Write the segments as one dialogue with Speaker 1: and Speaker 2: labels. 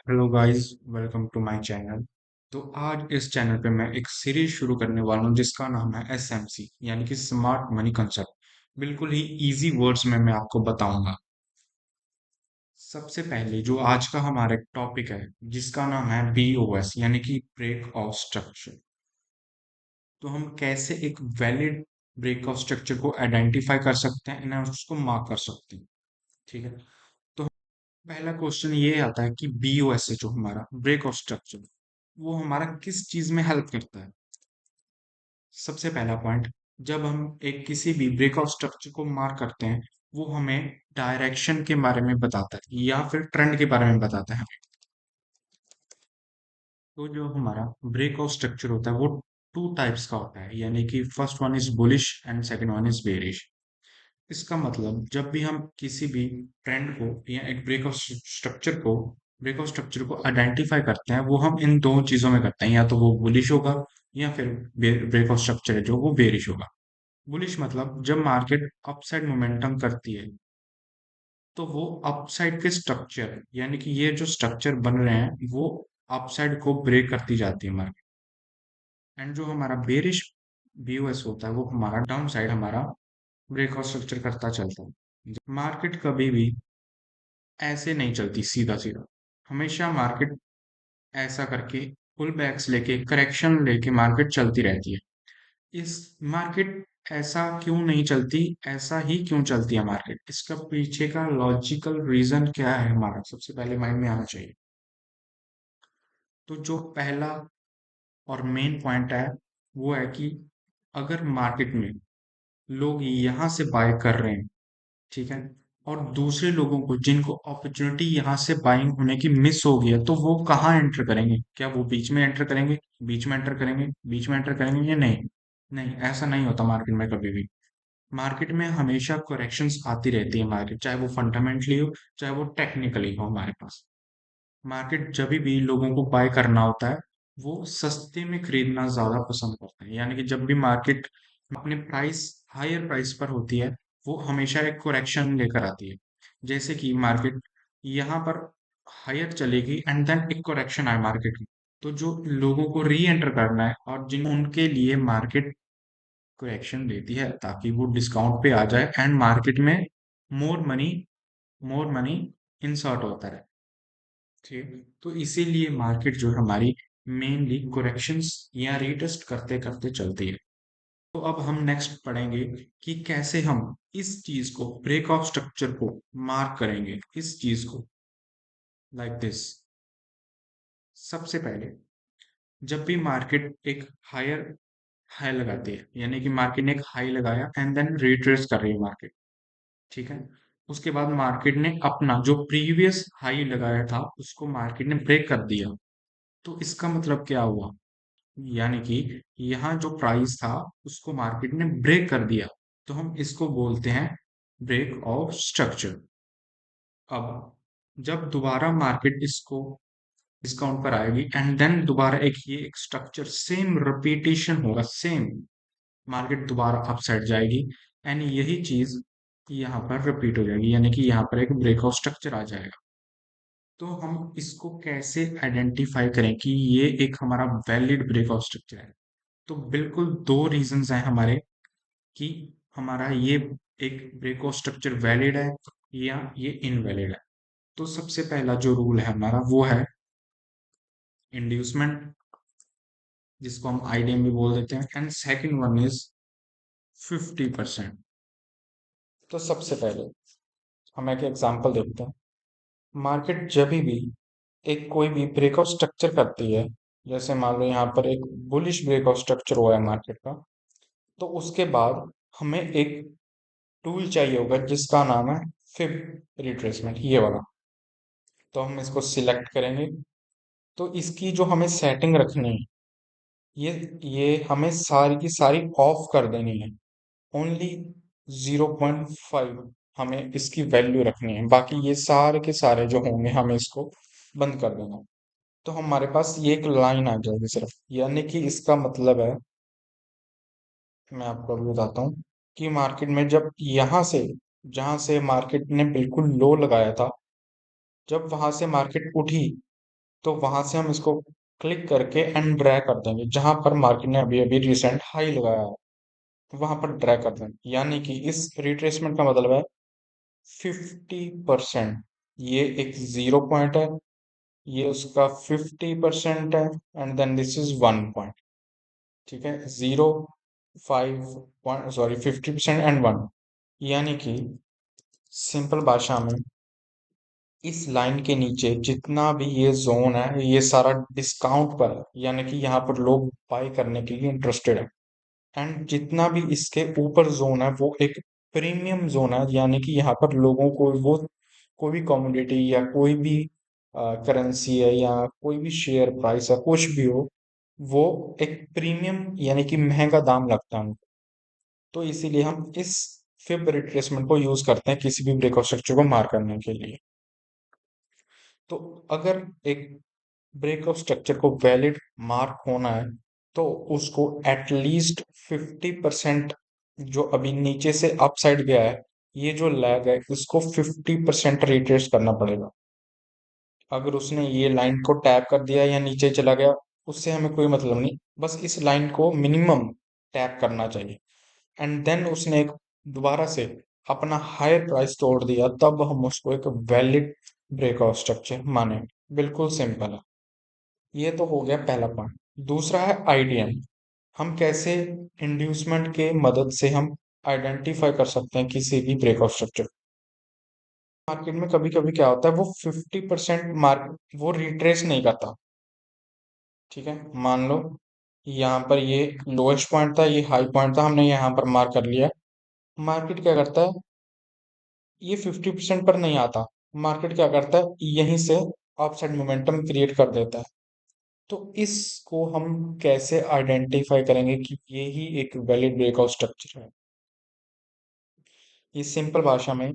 Speaker 1: Hello guys, welcome to my channel. तो आज इस चैनल पे मैं एक सीरीज शुरू करने वाला हूँ जिसका नाम है एसएमसी यानी कि स्मार्ट मनी कंसेप्ट। बिल्कुल ही इजी वर्ड्स में मैं आपको बताऊंगा। सबसे पहले जो आज का हमारा टॉपिक है जिसका नाम है बीओएस यानी कि ब्रेक ऑफ स्ट्रक्चर। तो हम कैसे एक वैलिड ब्रेक ऑफ स्ट्रक्चर को आइडेंटिफाई कर सकते हैं ना उसको मार्क कर सकते हैं। ठीक है। तो पहला क्वेश्चन ये आता है कि बीओएस जो हमारा ब्रेक ऑफ स्ट्रक्चर वो हमारा किस चीज में हेल्प करता है। सबसे पहला पॉइंट, जब हम एक किसी भी ब्रेक ऑफ स्ट्रक्चर को मार्क करते हैं वो हमें डायरेक्शन के बारे में बताता है या फिर ट्रेंड के बारे में बताता है। तो जो हमारा ब्रेक ऑफ स्ट्रक्चर होता है वो टू टाइप्स का होता है यानी कि first one is bullish and second one is bearish. इसका मतलब जब भी हम किसी भी ट्रेंड को या एक ब्रेक ऑफ स्ट्रक्चर को आइडेंटिफाई करते हैं वो हम इन दो चीजों में करते हैं, या तो वो बुलिश होगा या फिर ब्रेक ऑफ स्ट्रक्चर है जो वो बेरिश होगा। बुलिश मतलब जब मार्केट अपसाइड मोमेंटम करती है तो वो अपसाइड के स्ट्रक्चर यानी कि ये जो स्ट्रक्चर बन रहे हैं वो अपसाइड को ब्रेक करती जाती है मार्केट। एंड जो हमारा बेरिश बीओएस होता है वो हमारा डाउन साइड हमारा ब्रेक ऑफ स्ट्रक्चर करता चलता है। मार्केट कभी भी ऐसे नहीं चलती सीधा सीधा, हमेशा मार्केट ऐसा करके पुल बैक्स लेके करेक्शन लेके मार्केट चलती रहती है। इस मार्केट ऐसा क्यों नहीं चलती, ऐसा ही क्यों चलती है मार्केट, इसका पीछे का लॉजिकल रीजन क्या है हमारा सबसे पहले माइंड में आना चाहिए। तो जो पहला और मेन पॉइंट है वो है कि अगर मार्केट में लोग यहाँ से बाय कर रहे हैं, ठीक है, और दूसरे लोगों को जिनको अपॉर्चुनिटी यहाँ से बाइंग होने की मिस हो गई है तो वो कहाँ एंटर करेंगे? क्या वो बीच में एंटर करेंगे, बीच में एंटर करेंगे, बीच में एंटर करेंगे या नहीं? नहीं, ऐसा नहीं होता मार्केट में कभी भी। मार्केट में हमेशा करेक्शंस आती रहती है मार्केट, चाहे वो फंडामेंटली हो चाहे वो टेक्निकली हो। हमारे पास मार्केट जब भी लोगों को बाय करना होता है वो सस्ते में खरीदना ज्यादा पसंद करते हैं, यानी कि जब भी मार्केट अपने प्राइस हायर प्राइस पर होती है वो हमेशा एक करेक्शन लेकर आती है। जैसे कि मार्केट यहाँ पर हायर चलेगी एंड देन एक करेक्शन आए मार्केट में, तो जो लोगों को री एंटर करना है और जिन उनके लिए मार्केट करेक्शन देती है ताकि वो डिस्काउंट पे आ जाए एंड मार्केट में more money more money insert होता है। ठीक है? तो इसीलिए मार्केट जो है हमारी मेनली करेक्शंस या रीटेस्ट करते करते चलती है। तो अब हम नेक्स्ट पढ़ेंगे कि कैसे हम इस चीज को ब्रेक ऑफ स्ट्रक्चर को मार्क करेंगे, इस चीज को लाइक दिस। सबसे पहले जब भी मार्केट एक हायर हाई लगाती है यानी कि मार्केट ने एक हाई लगाया एंड देन रिट्रेस कर रही है मार्केट, ठीक है, उसके बाद मार्केट ने अपना जो प्रीवियस हाई लगाया था उसको मार्केट ने ब्रेक कर दिया। तो इसका मतलब क्या हुआ, यानी कि यहाँ जो प्राइस था उसको मार्केट ने ब्रेक कर दिया। तो हम इसको बोलते हैं ब्रेक ऑफ स्ट्रक्चर। अब जब दोबारा मार्केट इसको डिस्काउंट पर आएगी एंड देन दोबारा एक स्ट्रक्चर सेम रिपीटेशन होगा, सेम मार्केट दोबारा अपसाइड जाएगी एंड यही चीज यहाँ पर रिपीट हो जाएगी यानी कि यहाँ पर एक ब्रेकआउट स्ट्रक्चर आ जाएगा। तो हम इसको कैसे आइडेंटिफाई करें कि ये एक हमारा वैलिड ब्रेकआउट स्ट्रक्चर है? तो बिल्कुल दो रीजंस हैं हमारे कि हमारा ये एक ब्रेकआउट स्ट्रक्चर वैलिड है या ये इनवैलिड है। तो सबसे पहला जो रूल है हमारा वो है इंड्यूसमेंट, जिसको हम आईडीएम भी बोल देते हैं, एंड सेकंड वन इज 50%। तो सबसे पहले हम एक एग्जांपल देखते हैं। मार्केट जब भी एक कोई भी ब्रेकआउट स्ट्रक्चर करती है, जैसे मान लो यहाँ पर एक बुलिश ब्रेकआउट स्ट्रक्चर हुआ है मार्केट का, तो उसके बाद हमें एक टूल चाहिए होगा जिसका नाम है फिब रिट्रेसमेंट, ये वाला। तो हम इसको सिलेक्ट करेंगे। तो इसकी जो हमें सेटिंग रखनी है ये हमें सारी की सारी ऑफ कर देनी है। ओनली 0.5 हमें इसकी वैल्यू रखनी है, बाकी ये सारे के सारे जो होंगे हमें इसको बंद कर देना। तो हमारे पास ये एक लाइन आ जाएगी सिर्फ, यानी कि इसका मतलब है, मैं आपको अभी बताता हूँ कि मार्केट में जब यहाँ से जहां से मार्केट ने बिल्कुल लो लगाया था, जब वहां से मार्केट उठी तो वहां से हम इसको क्लिक करके एंड ड्रैग कर देंगे जहां पर मार्केट ने अभी अभी रिसेंट हाई लगाया है, वहां पर ड्रैग कर देंगे। यानी कि इस रिट्रेसमेंट का मतलब है 50%। ये एक 0 पॉइंट है, ये उसका 50% है, and then this is 1 point. ठीक है, 0, 5 पॉइंट, सॉरी, 50% एंड 1। यानी कि सिंपल भाषा में इस लाइन के नीचे जितना भी ये जोन है ये सारा डिस्काउंट पर है, यानी कि यहाँ पर लोग बाय करने के लिए इंटरेस्टेड है। एंड जितना भी इसके ऊपर जोन है वो एक प्रीमियम जोन है, यानी कि यहाँ पर लोगों को वो कोई भी कमोडिटी या कोई भी करेंसी है या कोई भी शेयर प्राइस है, कुछ भी हो, वो एक प्रीमियम यानी कि महंगा दाम लगता है उनको। तो इसीलिए हम इस फिब रिट्रेसमेंट को यूज करते हैं किसी भी ब्रेकआउट स्ट्रक्चर को मार करने के लिए। तो अगर एक ब्रेकआउट स्ट्रक्चर को वैलिड मार्क होना है तो उसको एटलीस्ट 50%, जो अभी नीचे से अपसाइड गया है, ये जो लैग है इसको 50% रिट्रेस करना पड़ेगा। अगर उसने ये लाइन को टैप कर दिया या नीचे चला गया, उससे हमें कोई मतलब नहीं, बस इस लाइन को मिनिमम टैप करना चाहिए। एंड देन उसने एक दोबारा से अपना हायर प्राइस तोड़ दिया, तब हम उसको एक वैलिड ब्रेकआउट स्ट्रक्चर माने। बिल्कुल सिंपल है। ये तो हो गया पहला पॉइंट। दूसरा है आईडीएम। हम कैसे इंड्यूसमेंट के मदद से हम आइडेंटिफाई कर सकते हैं किसी भी ब्रेकआउट स्ट्रक्चर। मार्केट में कभी कभी क्या होता है, वो 50% मार्क वो रिट्रेस नहीं करता। ठीक है, मान लो यहाँ पर ये लोएस्ट पॉइंट था, ये हाई पॉइंट था, हमने यहाँ पर मार्क कर लिया। मार्केट क्या करता है, ये 50% पर नहीं आता। मार्केट क्या करता है, यहीं से अपसाइड मोमेंटम क्रिएट कर देता है। तो इसको हम कैसे आइडेंटिफाई करेंगे कि ये ही एक वैलिड ब्रेकआउट स्ट्रक्चर है। ये सिंपल भाषा में,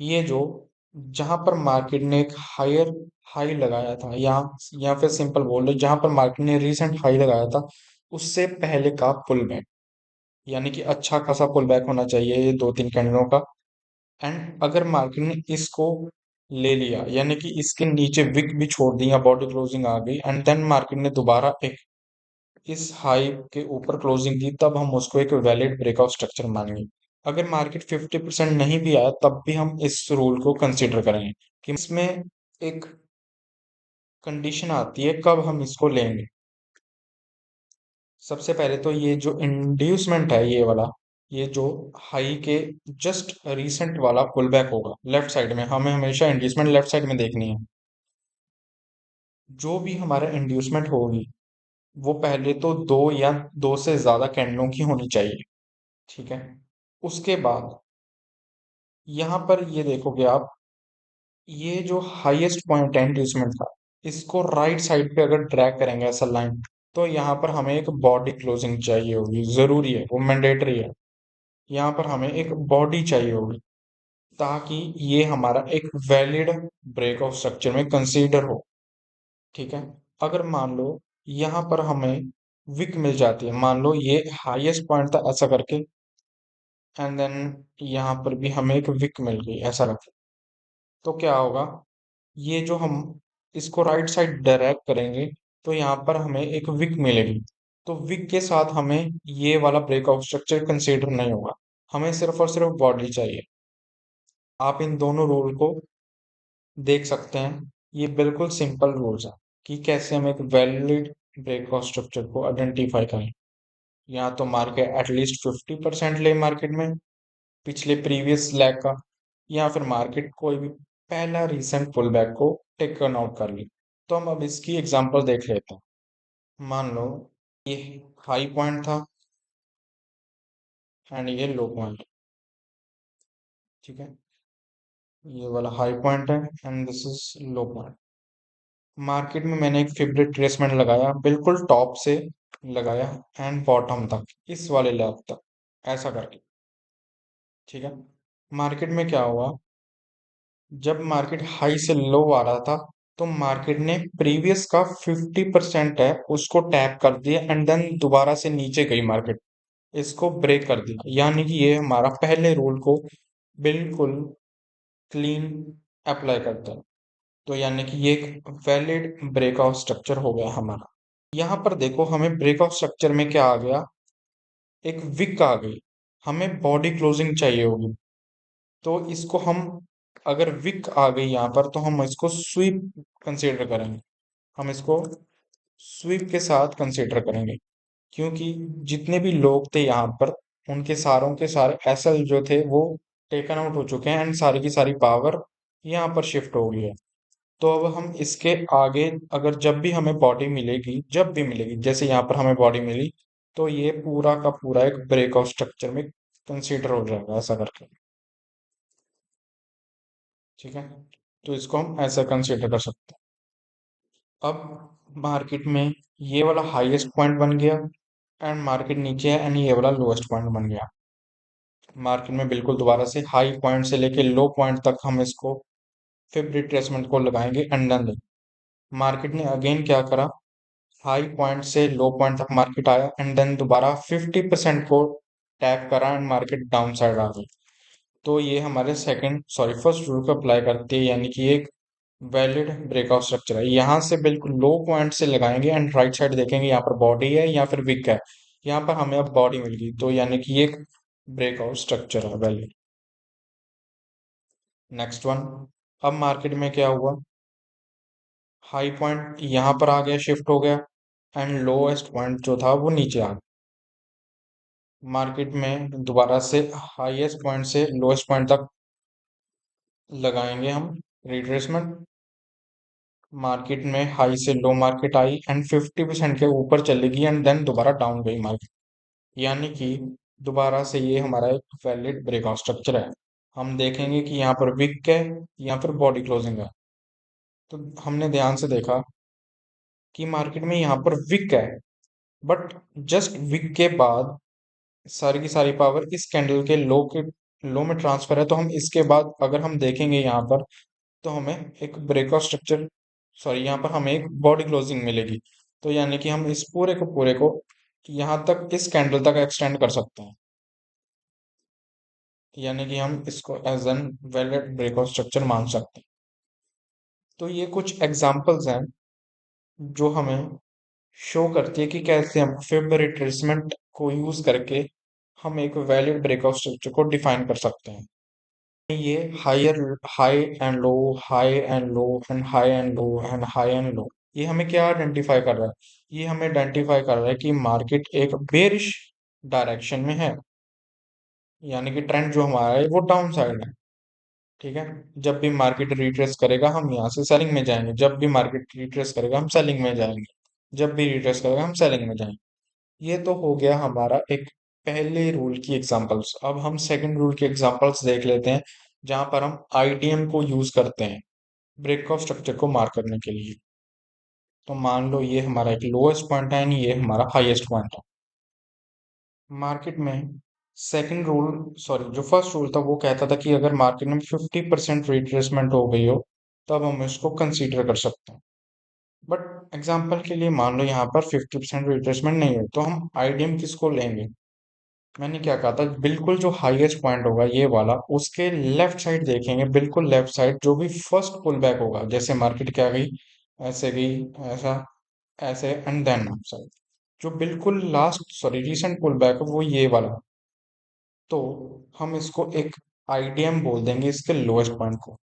Speaker 1: ये जो जहां पर मार्केट ने एक हायर हाई लगाया था, या फिर सिंपल बोल दो जहां पर मार्केट ने रिसेंट हाई लगाया था, उससे पहले का पुल बैक, यानी कि अच्छा खासा पुल बैक होना चाहिए ये 2-3 कैंडलों का। एंड अगर मार्केट ने इसको ले लिया, यानी कि इसके नीचे विक भी छोड़ दी या बॉडी क्लोजिंग आ गई, एंड देन मार्केट ने दोबारा एक इस हाई के ऊपर क्लोजिंग दी, तब हम उसको एक वैलिड ब्रेकआउट स्ट्रक्चर मानेंगे। अगर मार्केट 50% नहीं भी आया तब भी हम इस रूल को कंसीडर करेंगे कि इसमें एक कंडीशन आती है कब हम इसको लेंगे। सबसे पहले तो ये जो इंड्यूसमेंट है ये वाला, ये जो हाई के जस्ट रीसेंट वाला पुल बैक होगा लेफ्ट साइड में, हमें हमेशा इंड्यूसमेंट लेफ्ट साइड में देखनी है। जो भी हमारा इंड्यूसमेंट होगी वो पहले तो दो या दो से ज्यादा कैंडलों की होनी चाहिए। ठीक है, उसके बाद यहाँ पर ये देखोगे आप, ये जो हाईएस्ट पॉइंट है इंड्यूसमेंट का, इसको राइट साइड पे अगर ड्रैग करेंगे ऐसा लाइन, तो यहाँ पर हमें एक बॉडी क्लोजिंग चाहिए होगी, जरूरी है, वो मैंडेटरी है। यहाँ पर हमें एक बॉडी चाहिए होगी ताकि ये हमारा एक वैलिड ब्रेकआउट स्ट्रक्चर में कंसीडर हो। ठीक है, अगर मान लो यहाँ पर हमें विक मिल जाती है, मान लो ये हाईएस्ट पॉइंट था ऐसा करके, एंड देन यहाँ पर भी हमें एक विक मिल गई ऐसा रखें, तो क्या होगा, ये जो हम इसको राइट साइड डायरेक्ट करेंगे तो यहाँ पर हमें एक विक मिलेगी। तो विक के साथ हमें ये वाला ब्रेकआउट स्ट्रक्चर कंसीडर नहीं होगा, हमें सिर्फ और सिर्फ बॉडी चाहिए। आप इन दोनों रूल को देख सकते हैं, ये बिल्कुल सिंपल रूल्स हैं कि कैसे हम एक वैलिड ब्रेकआउट स्ट्रक्चर को आइडेंटिफाई करें। या तो मार्केट एटलीस्ट 50% ले मार्केट में पिछले प्रीवियस लैग का, या फिर मार्केट कोई भी पहला रीसेंट पुल बैक को टेकन आउट कर ली। तो हम अब इसकी एग्जांपल देख लेते हैं। मान लो ये हाई पॉइंट था एंड ये लो पॉइंट। ठीक है, ये वाला हाई पॉइंट है and this is low point. Market में मैंने एक फेवरेट ट्रेसमेंट लगाया, बिल्कुल टॉप से लगाया एंड बॉटम तक, इस वाले लेवल तक, ऐसा करके। ठीक है, मार्केट में क्या हुआ, जब मार्केट हाई से लो आ रहा था तो मार्केट ने प्रीवियस का 50% है उसको टैप कर दिया, एंड देन दोबारा से नीचे गई मार्केट, इसको ब्रेक कर दिया। यानी कि ये हमारा पहले रूल को बिल्कुल क्लीन अप्लाई करता है। तो यानी कि ये एक वैलिड ब्रेकआउट स्ट्रक्चर हो गया हमारा। यहाँ पर देखो हमें ब्रेकआउट स्ट्रक्चर में क्या आ गया, एक विक आ गई। हमें बॉडी क्लोजिंग चाहिए होगी, तो इसको हम, अगर विक आ गई यहाँ पर तो हम इसको स्वीप कंसीडर करेंगे। हम इसको स्वीप के साथ कंसीडर करेंगे, क्योंकि जितने भी लोग थे यहाँ पर उनके सारों के सारे एसएल जो थे वो टेकन आउट हो चुके हैं एंड सारी की सारी पावर यहाँ पर शिफ्ट हो गई है। तो अब हम इसके आगे, अगर जब भी हमें बॉडी मिलेगी, जब भी मिलेगी, जैसे यहाँ पर हमें बॉडी मिली, तो ये पूरा का पूरा एक ब्रेकआउट स्ट्रक्चर में कंसीडर हो जाएगा ऐसा करके। ठीक है, तो इसको हम ऐसा कंसीडर कर सकते हैं। अब मार्केट में ये वाला हाईएस्ट पॉइंट बन गया एंड मार्केट नीचे है एंड ये वाला लोएस्ट पॉइंट बन गया। मार्केट में बिल्कुल दोबारा से हाई पॉइंट से लेके लो पॉइंट तक हम इसको फिर रिट्रेसमेंट को लगाएंगे एंड देन मार्केट ने अगेन क्या करा, हाई पॉइंट से लो पॉइंट तक मार्केट आया एंड देन दोबारा 50% को टैप करा एंड मार्केट डाउन साइड आ गई। तो ये हमारे सेकंड सॉरी फर्स्ट रूल को अप्लाई करती है, यानी कि एक वैलिड ब्रेकआउट स्ट्रक्चर है। यहाँ से बिल्कुल लो पॉइंट से लगाएंगे एंड राइट साइड देखेंगे यहाँ पर बॉडी है या फिर विक है। यहाँ पर हमें अब बॉडी मिल गई, तो यानी कि ये एक ब्रेकआउट स्ट्रक्चर है वैलिड। नेक्स्ट वन, अब मार्केट में क्या हुआ, हाई पॉइंट यहाँ पर आ गया, शिफ्ट हो गया एंड लोएस्ट पॉइंट जो था वो नीचे आ गया। मार्केट में दोबारा से हाईएस्ट पॉइंट से लोएस्ट पॉइंट तक लगाएंगे हम रिट्रेसमेंट। मार्केट में हाई से लो मार्केट आई एंड 50% के ऊपर चली गई एंड देन दोबारा डाउन गई मार्केट, यानी कि दोबारा से ये हमारा एक वैलिड ब्रेकआउट स्ट्रक्चर है। हम देखेंगे कि यहाँ पर विक है, यहाँ पर बॉडी क्लोजिंग है। तो हमने ध्यान से देखा कि मार्केट में यहाँ पर विक है, बट जस्ट विक के बाद सारी की सारी पावर इस कैंडल के लो में ट्रांसफर है। तो हम इसके बाद अगर हम देखेंगे यहाँ पर, तो हमें एक ब्रेकआउट स्ट्रक्चर सॉरी यहाँ पर हमें एक बॉडी क्लोजिंग मिलेगी। तो यानी कि हम इस पूरे को यहाँ तक इस कैंडल तक एक्सटेंड कर सकते हैं, यानी कि हम इसको as an valid breakout structure मान सकते हैं। तो ये कुछ एग्जांपल्स हैं जो हमें शो करती है कि कैसे हम फिब रिट्रेसमेंट को यूज करके हम एक वैलिड ब्रेकआउट स्ट्रक्चर को डिफाइन कर सकते हैं। ये higher high and low, high and low and high and low and high and low, ये हमें क्या आइडेंटिफाई कर रहा है, ये हमें आइडेंटिफाई कर रहा है कि मार्केट एक बेरिश डायरेक्शन में है, यानी कि ट्रेंड जो हमारा है वो डाउन साइड है। ठीक है, जब भी मार्केट रिट्रेस करेगा हम यहाँ से सेलिंग में जाएंगे, जब भी मार्केट रिट्रेस करेगा हम सेलिंग में जाएंगे, जब भी रिट्रेस करेगा हम सेलिंग में जाएंगे। ये तो हो गया हमारा एक पहले रूल की एग्जांपल्स। अब हम सेकंड रूल की एग्जांपल्स देख लेते हैं, जहां पर हम आईडीएम को यूज करते हैं ब्रेकआउट स्ट्रक्चर को मार्क करने के लिए। तो मान लो ये हमारा एक लोएस्ट पॉइंट है यानी ये हमारा हाईएस्ट पॉइंट है। मार्केट में सेकंड रूल सॉरी जो फर्स्ट रूल था वो कहता था कि अगर मार्केट में 50% रिट्रेसमेंट हो गई हो तब हम इसको कंसीडर कर सकते हैं। बट एग्जांपल के लिए मान लो यहाँ पर 50% रिट्रेसमेंट नहीं है, तो हम आईडीएम किसको लेंगे। मैंने क्या कहा था, बिल्कुल जो हाईएस्ट पॉइंट होगा ये वाला, उसके लेफ्ट साइड देखेंगे, बिल्कुल लेफ्ट साइड जो भी फर्स्ट पुल बैक होगा, जैसे मार्केट क्या गई, ऐसे गई, ऐसा, ऐसे एंड देन साइड, जो बिल्कुल last sorry recent pull back है वो ये वाला। तो हम इसको एक आईडीएम बोल देंगे इसके लोएस्ट पॉइंट को।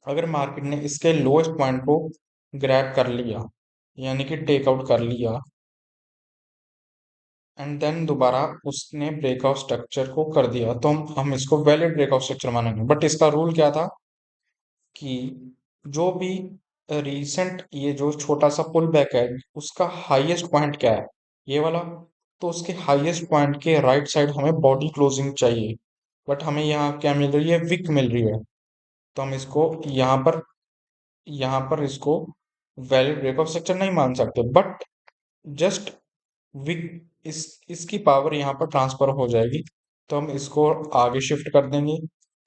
Speaker 1: अगर मार्केट ने इसके लोएस्ट पॉइंट को ग्रैब कर लिया, यानी कि टेक आउट कर लिया एंड देन दोबारा उसने ब्रेकआउट स्ट्रक्चर को कर दिया, तो हम इसको वैलिड ब्रेकआउट स्ट्रक्चर मानेंगे। बट इसका रूल क्या था कि जो भी रीसेंट ये जो छोटा सा पुल बैक है उसका हाईएस्ट पॉइंट क्या है, ये वाला, तो उसके हाईएस्ट पॉइंट के राइट साइड हमें बॉडी क्लोजिंग चाहिए। बट हमें यहाँ क्या मिल रही है, विक मिल रही है। तो हम इसको यहाँ पर इसको वैलिड ब्रेकआउट स्ट्रक्चर नहीं मान सकते, बट जस्ट विक इस इसकी पावर यहाँ पर ट्रांसफर हो जाएगी। तो हम इसको आगे शिफ्ट कर देंगे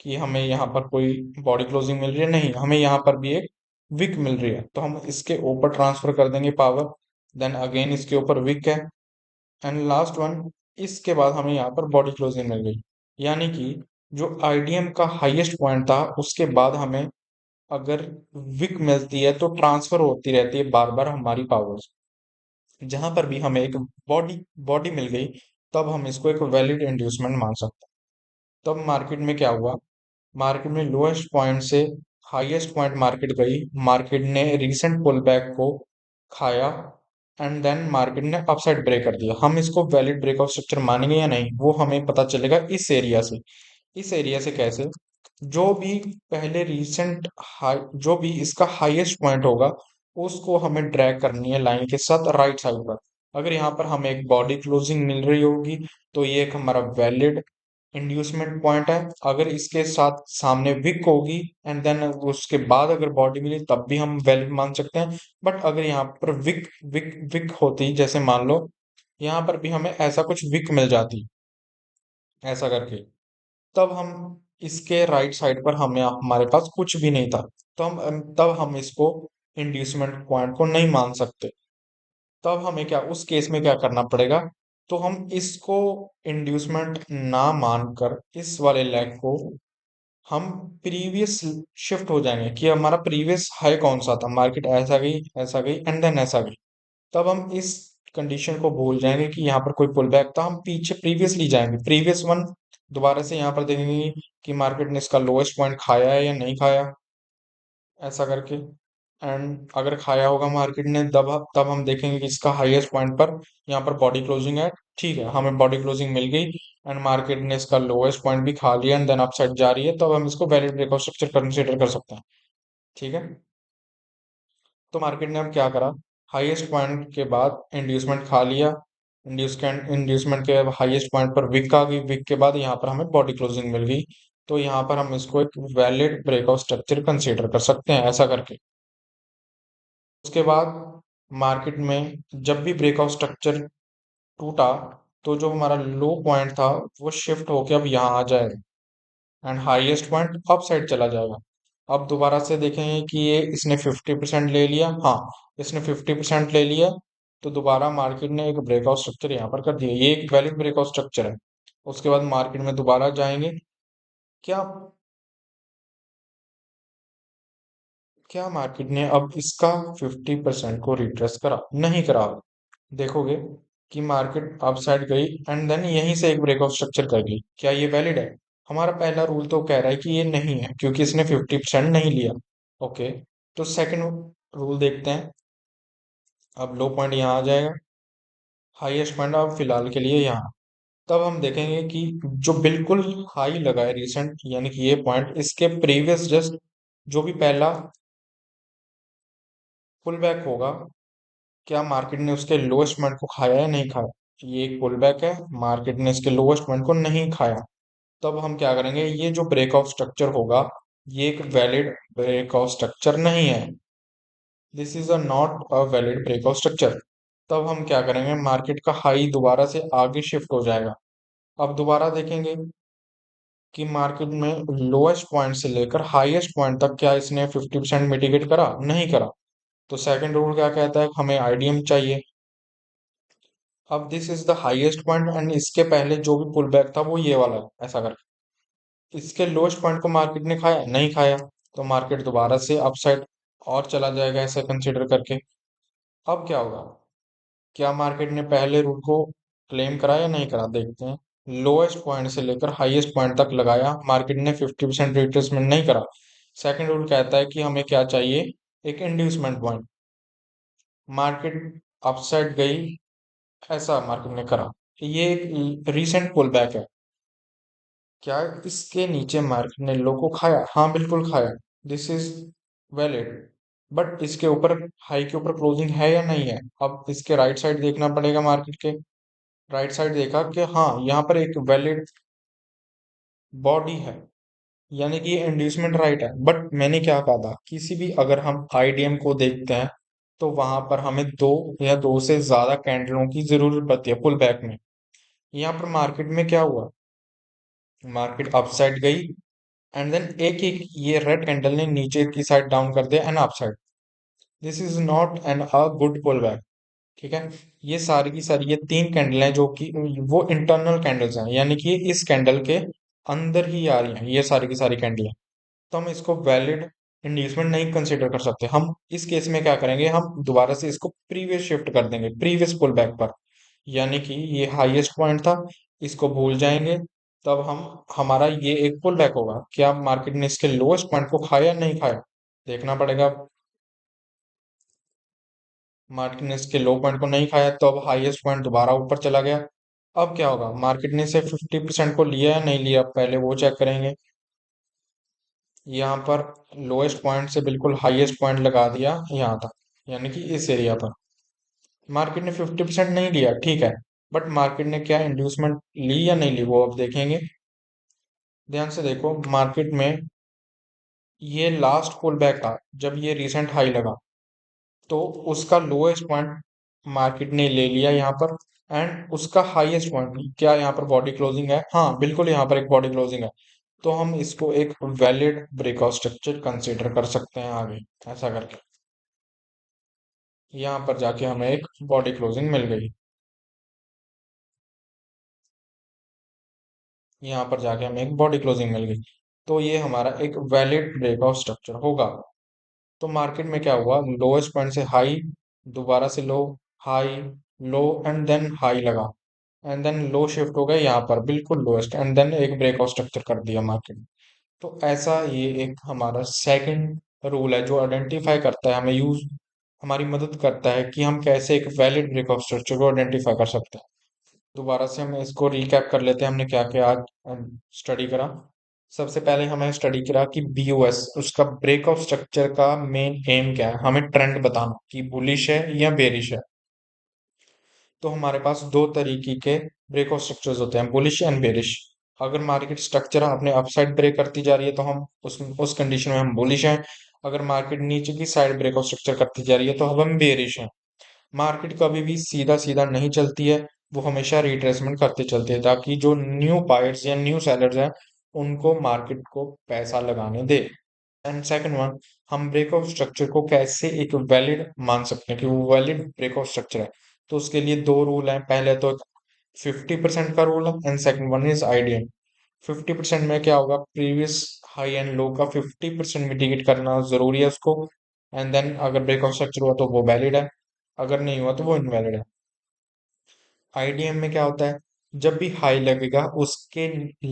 Speaker 1: कि हमें यहाँ पर कोई बॉडी क्लोजिंग मिल रही है नहीं, हमें यहाँ पर भी एक विक मिल रही है, तो हम इसके ऊपर ट्रांसफर कर देंगे पावर। देन अगेन इसके ऊपर विक है एंड लास्ट वन, इसके बाद हमें यहाँ पर बॉडी क्लोजिंग मिल गई। यानी कि जो आईडीएम का हाईएस्ट पॉइंट था उसके बाद हमें अगर विक मिलती है तो ट्रांसफर होती रहती है बार बार हमारी पावर्स। जहां पर भी हमें एक बॉडी बॉडी मिल गई, तब हम इसको एक वैलिड इंड्यूसमेंट मान सकते हैं। तब मार्केट में क्या हुआ, मार्केट में लोएस्ट पॉइंट से हाईएस्ट पॉइंट मार्केट गई, मार्केट ने रीसेंट पुल बैक को खाया, एंड देन मार्केट ने अपसाइड ब्रेक कर दिया। हम इसको वैलिड ब्रेकआउट स्ट्रक्चर मानेंगे या नहीं, वो हमें पता चलेगा इस एरिया से। इस एरिया से कैसे, जो भी पहले रीसेंट हाई, जो भी इसका हाईएस्ट पॉइंट होगा, उसको हमें ड्रैग करनी है लाइन के साथ राइट साइड पर। अगर यहाँ पर हमें एक बॉडी क्लोजिंग मिल रही होगी, तो ये एक हमारा वैलिड इंड्यूसमेंट पॉइंट है। अगर इसके साथ सामने विक होगी एंड देन उसके बाद अगर बॉडी मिली, तब भी हम वैलिड मान सकते हैं। बट अगर यहाँ पर विक विक विक होती, जैसे मान लो यहाँ पर भी हमें ऐसा कुछ विक मिल जाती, ऐसा करके, तब हम इसके राइट साइड पर हमें हमारे पास कुछ भी नहीं था, तो हम तब हम इसको इंड्यूसमेंट पॉइंट को नहीं मान सकते। तब हमें क्या, उस केस में क्या करना पड़ेगा, तो हम इसको इंड्यूसमेंट ना मानकर इस वाले लेग को हम प्रीवियस शिफ्ट हो जाएंगे कि हमारा प्रीवियस हाई कौन सा था, मार्केट ऐसा गई एंड देन ऐसा गई। तब हम इस कंडीशन को भूल जाएंगे कि यहाँ पर कोई पुल बैक था, हम पीछे प्रीवियसली जाएंगे, प्रीवियस वन दोबारा से यहाँ पर देखेंगे कि मार्केट ने इसका लोएस्ट पॉइंट खाया है या नहीं खाया, ऐसा करके। एंड अगर खाया होगा मार्केट ने, तब हम देखेंगे कि इसका हाईएस्ट पॉइंट पर यहाँ पर बॉडी क्लोजिंग है, ठीक है, हमें बॉडी क्लोजिंग मिल गई एंड मार्केट ने इसका लोएस्ट पॉइंट भी खा लिया एंड देन अपसाइड जा रही है, तब हम इसको वैलिड ब्रेकआउट स्ट्रक्चर कंसीडर कर सकते हैं। ठीक है, तो मार्केट ने अब क्या करा, हाईएस्ट पॉइंट के बाद इंड्यूसमेंट खा लिया, इंड्यूसमेंट के हाईएस्ट पॉइंट पर विक आ गई, विक के बाद यहाँ पर हमें बॉडी क्लोजिंग मिल गई, तो यहाँ पर हम इसको एक वैलिड ब्रेकआउट स्ट्रक्चर कंसीडर कर सकते हैं, ऐसा करके। उसके बाद मार्केट में जब भी ब्रेकआउट स्ट्रक्चर टूटा, तो जो हमारा लो पॉइंट था वो शिफ्ट होके अब यहाँ आ जाएगा and highest point up side चला जाएगा। अब दोबारा से देखेंगे कि ये इसने 50% ले लिया, हाँ, इसने 50% ले लिया, तो दोबारा मार्केट ने एक ब्रेकआउट स्ट्रक्चर यहाँ पर कर दिया, ये एक वैलिड ब्रेकआउट स्ट्रक्चर है। उसके बाद मार्केट में दोबारा जाएंगे, क्या क्या मार्केट ने अब इसका 50% को रिट्रेस करा, नहीं करा। देखोगे कि मार्केट अपसाइड गई एंड देन यहीं से एक ब्रेकआउट स्ट्रक्चर कर गई, क्या ये वैलिड है? हमारा पहला रूल तो कह रहा है कि ये नहीं है, क्योंकि इसने 50% नहीं लिया। ओके, तो सेकंड रूल देखते हैं। अब लो पॉइंट यहाँ आ जाएगा, हाईएस्ट पॉइंट अब फिलहाल के लिए यहाँ। तब हम देखेंगे कि जो बिल्कुल हाई लगा है रिसेंट, यानी कि ये पॉइंट, इसके प्रीवियस जस्ट जो भी पहला पुल बैक होगा, क्या मार्केट ने उसके लोएस्ट पॉइंट को खाया या नहीं खाया? ये एक पुल बैक है, मार्केट ने इसके लोएस्ट पॉइंट को नहीं खाया। तब हम क्या करेंगे, ये जो ब्रेकआउट स्ट्रक्चर होगा, ये एक वैलिड ब्रेकआउट स्ट्रक्चर नहीं है, this is a not a valid breakout structure. तब हम क्या करेंगे, मार्केट का हाई दोबारा से आगे शिफ्ट हो जाएगा। अब दोबारा देखेंगे कि मार्केट में लोएस्ट पॉइंट से लेकर हाईएस्ट पॉइंट तक क्या इसने 50% मिटिगेट करा, नहीं करा। तो सेकंड रूल क्या कहता है, हमें आईडीएम चाहिए। अब this is the highest point and इसके पहले जो भी पुल बैक था वो ये वाला है, ऐसा करके। इसके लोएस्ट पॉइंट को मार्केट ने खाया, नहीं खाया, तो मार्केट दोबारा से अपसाइड और चला जाएगा, ऐसे कंसीडर करके। अब क्या होगा, क्या मार्केट ने पहले रूल को क्लेम करा या नहीं करा, देखते हैं। लोएस्ट पॉइंट से लेकर हाईएस्ट पॉइंट तक लगाया, मार्केट ने 50% रिट्रेसमेंट नहीं करा। सेकंड रूल कहता है कि हमें क्या चाहिए, एक इंड्यूसमेंट पॉइंट। मार्केट अपसाइड गई, ऐसा मार्केट ने करा, ये एक रीसेंट पुल बैक है। क्या इसके नीचे मार्केट ने लो को खाया? हाँ, बिल्कुल खाया, दिस इज वैलिड। बट इसके ऊपर, हाई के ऊपर क्लोजिंग है या नहीं है? अब इसके राइट साइड देखना पड़ेगा, मार्केट के राइट साइड देखा कि हाँ, यहाँ पर एक वैलिड बॉडी है, यानी कि ये इंड्यूसमेंट राइट है। बट मैंने क्या कहा था, किसी भी अगर हम आईडीएम को देखते हैं, तो वहां पर हमें दो या दो से ज्यादा कैंडलों की जरूरत पड़ती है पुल बैक में। यहाँ पर मार्केट में क्या हुआ, मार्केट अपसाइड गई एंड देन एक एक ये रेड कैंडल ने नीचे की साइड डाउन कर दिया and upside. This is not an a good pull back. ठीक है, ये सारी की सारी ये तीन कैंडल हैं जो कि वो इंटरनल कैंडल्स हैं, यानी कि इस कैंडल के अंदर ही आ रही हैं ये सारी की सारी कैंडल। तो हम इसको वैलिड इंड्यूसमेंट नहीं कंसीडर कर सकते हम। इस केस में क्या करेंगे, हम दोबारा से इसको प्रीवियस शिफ्ट कर देंगे, प्रीवियस पुल बैक पर। यानी कि ये हाईएस्ट पॉइंट था, इसको भूल जाएंगे। तब हम हमारा ये एक पुल बैक होगा, क्या मार्केट ने इसके लोएस्ट पॉइंट को खाया या नहीं खाया, देखना पड़ेगा। मार्केट ने इसके लो पॉइंट को नहीं खाया तो अब हाईएस्ट पॉइंट दोबारा ऊपर चला गया। अब क्या होगा, मार्केट ने इसे 50% को लिया या नहीं लिया, पहले वो चेक करेंगे। यहाँ पर लोएस्ट पॉइंट से बिल्कुल हाईएस्ट पॉइंट लगा दिया यहाँ तक, यानी कि इस एरिया पर। मार्केट ने 50% नहीं लिया, ठीक है, बट मार्केट ने क्या इंड्यूसमेंट ली या नहीं ली, वो अब देखेंगे। ध्यान से देखो, मार्केट में ये लास्ट पुल बैक था जब ये रिसेंट हाई लगा, तो उसका लोएस्ट पॉइंट मार्केट ने ले लिया यहाँ पर। एंड उसका हाईएस्ट पॉइंट क्या यहाँ पर बॉडी क्लोजिंग है, हाँ बिल्कुल यहाँ पर एक बॉडी क्लोजिंग है। तो हम इसको एक वैलिड ब्रेकआउट स्ट्रक्चर कंसीडर कर सकते हैं आगे। ऐसा करके यहाँ पर जाके हमें एक बॉडी क्लोजिंग मिल गई, यहाँ पर जाके हमें एक बॉडी क्लोजिंग मिल गई। तो ये हमारा एक वैलिड ब्रेकआउट स्ट्रक्चर होगा। तो मार्केट में क्या हुआ, लोएस्ट पॉइंट से हाई, दोबारा से low, high, low and then high लगा, एंड देन लो शिफ्ट हो गया यहाँ पर बिल्कुल लोएस्ट, एंड देन एक ब्रेकआउट स्ट्रक्चर कर दिया मार्केट। तो ऐसा ये एक हमारा सेकंड रूल है जो आइडेंटिफाई करता है, हमें यूज, हमारी मदद करता है कि हम कैसे एक वैलिड ब्रेकआउट स्ट्रक्चर को आइडेंटिफाई कर सकते हैं। दोबारा से हम इसको रिकैप कर लेते हैं, हमने क्या क्या आज स्टडी करा। सबसे पहले हमें स्टडी करा कि बीओएस उसका ब्रेकआउट स्ट्रक्चर का मेन एम क्या है, हमें ट्रेंड बताना कि बुलिश है या बेरिश है। तो हमारे पास दो तरीके के ब्रेकआउट स्ट्रक्चर्स होते हैं, बुलिश एंड बेरिश। अगर मार्केट स्ट्रक्चर अपने अपसाइड ब्रेक करती जा रही है तो हम उस कंडीशन में हम बुलिश हैं। अगर मार्केट नीचे की साइड ब्रेकआउट स्ट्रक्चर करती जा रही है तो हम बेरिश हैं। मार्केट कभी भी सीधा सीधा नहीं चलती है, वो हमेशा रिट्रेसमेंट करते चलती है ताकि जो न्यू बायर्स या न्यू सेलर्स हैं उनको मार्केट को पैसा लगाने दे। एंड सेकंड वन, हम ब्रेकआउट स्ट्रक्चर को कैसे एक वैलिड मान सकते हैं कि वो वैलिड ब्रेकआउट स्ट्रक्चर है। तो उसके लिए दो रूल हैं, पहले तो 50% का रूल है and second one is ideal. 50% में क्या होगा, प्रीवियस हाई एंड लो का 50% मिटिगेट करना जरूरी है उसको। एंड देन अगर ब्रेकआउट स्ट्रक्चर हुआ तो वो वैलिड है, अगर नहीं हुआ तो वो इनवैलिड है। आईडीएम में क्या होता है, जब भी हाई लगेगा उसके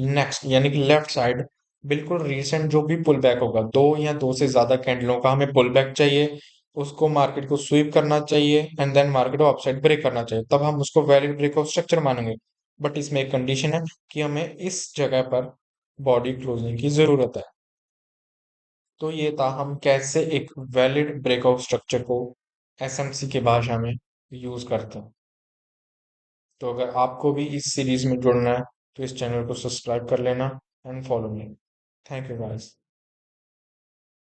Speaker 1: नेक्स्ट यानी कि लेफ्ट साइड बिल्कुल रीसेंट जो भी पुल बैक होगा, दो या दो से ज्यादा कैंडलों का हमें पुल बैक चाहिए, उसको मार्केट को स्वीप करना चाहिए एंड देन मार्केट को अपसाइड ब्रेक करना चाहिए, तब हम उसको वैलिड ब्रेकआउट स्ट्रक्चर मानेंगे। बट इसमें एक कंडीशन है कि हमें इस जगह पर बॉडी क्लोजिंग की जरूरत है। तो ये था हम कैसे एक वैलिड ब्रेकआउट स्ट्रक्चर को एसएमसी की भाषा में यूज करते हैं। तो अगर आपको भी इस सीरीज में जुड़ना है तो इस चैनल को सब्सक्राइब कर लेना and follow me. Thank you guys.